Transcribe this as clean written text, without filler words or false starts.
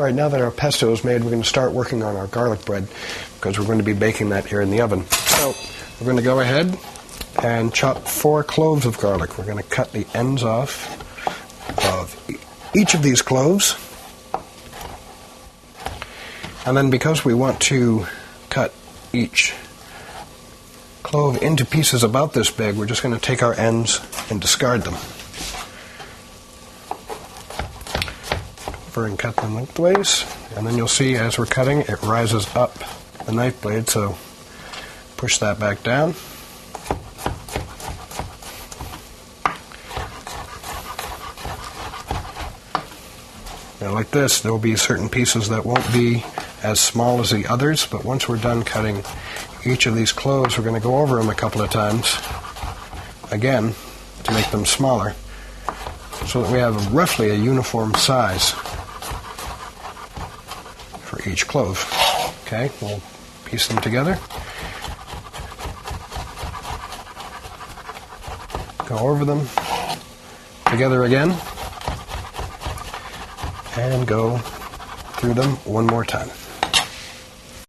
All right, now that our pesto is made, we're going to start working on our garlic bread because we're going to be baking that here in the oven. So we're going to go ahead and chop 4 cloves of garlic. We're going to cut the ends off of each of these cloves. And then because we want to cut each clove into pieces about this big, we're just going to take our ends and discard them. Over and cut them lengthways, and then you'll see as we're cutting it rises up the knife blade, so push that back down. Now like this, there will be certain pieces that won't be as small as the others, but once we're done cutting each of these cloves, we're going to go over them a couple of times again to make them smaller so that we have roughly a uniform size for each clove. Okay, we'll piece them together. Go over them together again and go through them one more time.